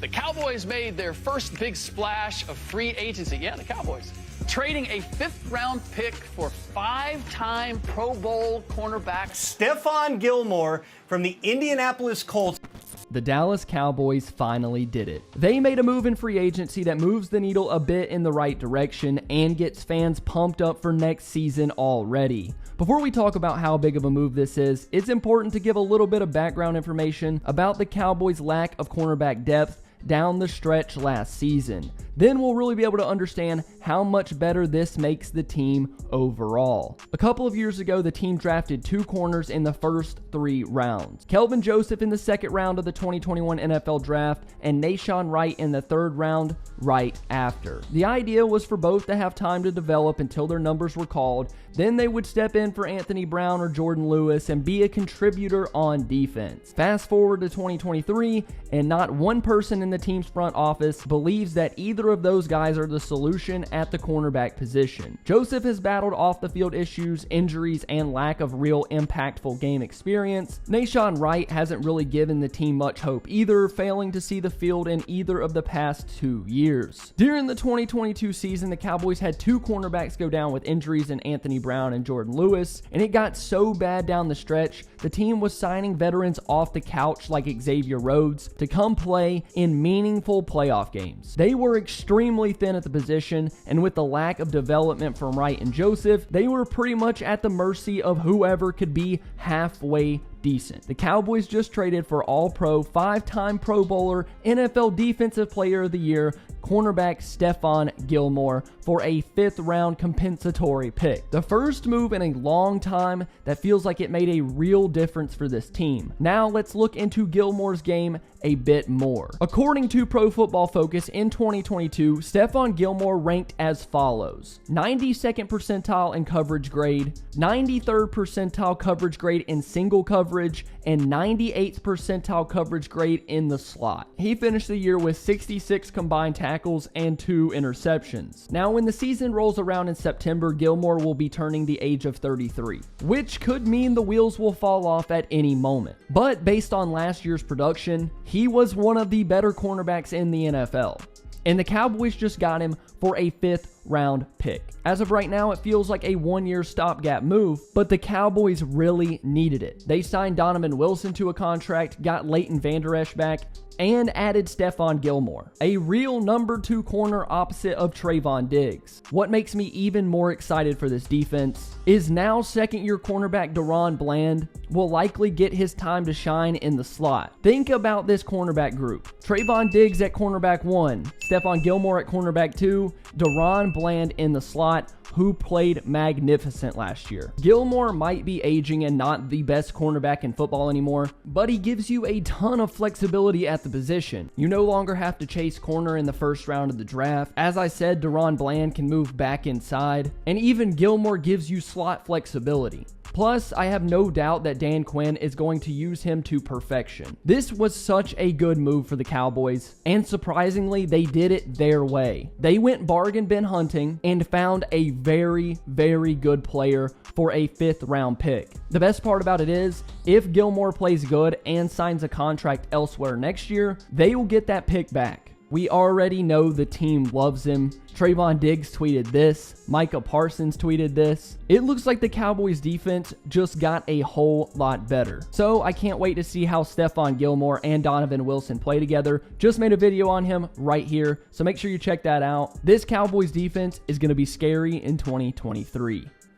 The Cowboys made their first big splash of free agency. Yeah, the Cowboys. Trading a fifth-round pick for five-time Pro Bowl cornerback Stephon Gilmore from the Indianapolis Colts. The Dallas Cowboys finally did it. They made a move in free agency that moves the needle a bit in the right direction and gets fans pumped up for next season already. Before we talk about how big of a move this is, it's important to give a little bit of background information about the Cowboys' lack of cornerback depth down the stretch last season. Then we'll really be able to understand how much better this makes the team overall. A couple of years ago, the team drafted two corners in the first 3 rounds. Kelvin Joseph in the second round of the 2021 NFL Draft and Nahshon Wright in the third round right after. The idea was for both to have time to develop until their numbers were called. Then they would step in for Anthony Brown or Jordan Lewis and be a contributor on defense. Fast forward to 2023, and not one person in the team's front office believes that either of those guys are the solution at the cornerback position. Joseph has battled off the field issues, injuries, and lack of real impactful game experience. Nahshon Wright hasn't really given the team much hope either, failing to see the field in either of the past 2 years. During the 2022 season, the Cowboys had 2 cornerbacks go down with injuries in Anthony Brown and Jordan Lewis, and it got so bad down the stretch, the team was signing veterans off the couch like Xavier Rhodes to come play in meaningful playoff games. They were extremely thin at the position, and with the lack of development from Wright and Joseph, they were pretty much at the mercy of whoever could be halfway decent. The Cowboys just traded for All-Pro, 5-time Pro Bowler, NFL Defensive Player of the Year, cornerback Stephon Gilmore for a 5th-round compensatory pick. The first move in a long time that feels like it made a real difference for this team. Now let's look into Gilmore's game a bit more. According to Pro Football Focus, in 2022, Stephon Gilmore ranked as follows: 92nd percentile in coverage grade, 93rd percentile coverage grade in single coverage, and 98th percentile coverage grade in the slot. He finished the year with 66 combined tackles and 2 interceptions. Now, when the season rolls around in September, Gilmore will be turning the age of 33, which could mean the wheels will fall off at any moment. But based on last year's production, he was one of the better cornerbacks in the NFL. And the Cowboys just got him for a 5th-round pick. As of right now, it feels like a 1-year stopgap move, but the Cowboys really needed it. They signed Donovan Wilson to a contract, got Leighton Vander Esch back, and added Stephon Gilmore, a real number 2 corner opposite of Trayvon Diggs. What makes me even more excited for this defense is now second-year cornerback DaRon Bland will likely get his time to shine in the slot. Think about this cornerback group: Trayvon Diggs at cornerback 1, Stephon Gilmore at cornerback 2, DaRon Bland in the slot, who played magnificent last year. Gilmore might be aging and not the best cornerback in football anymore, but he gives you a ton of flexibility at the position. You no longer have to chase corner in the first round of the draft. As I said, DaRon Bland can move back inside, and even Gilmore gives you slot flexibility. Plus, I have no doubt that Dan Quinn is going to use him to perfection. This was such a good move for the Cowboys, and surprisingly, they did it their way. They went bargain bin hunting and found a very, very good player for a 5th-round pick. The best part about it is, if Gilmore plays good and signs a contract elsewhere next year, they will get that pick back. We already know the team loves him. Trayvon Diggs tweeted this. Micah Parsons tweeted this. It looks like the Cowboys defense just got a whole lot better. So I can't wait to see how Stephon Gilmore and Donovan Wilson play together. Just made a video on him right here, so make sure you check that out. This Cowboys defense is going to be scary in 2023.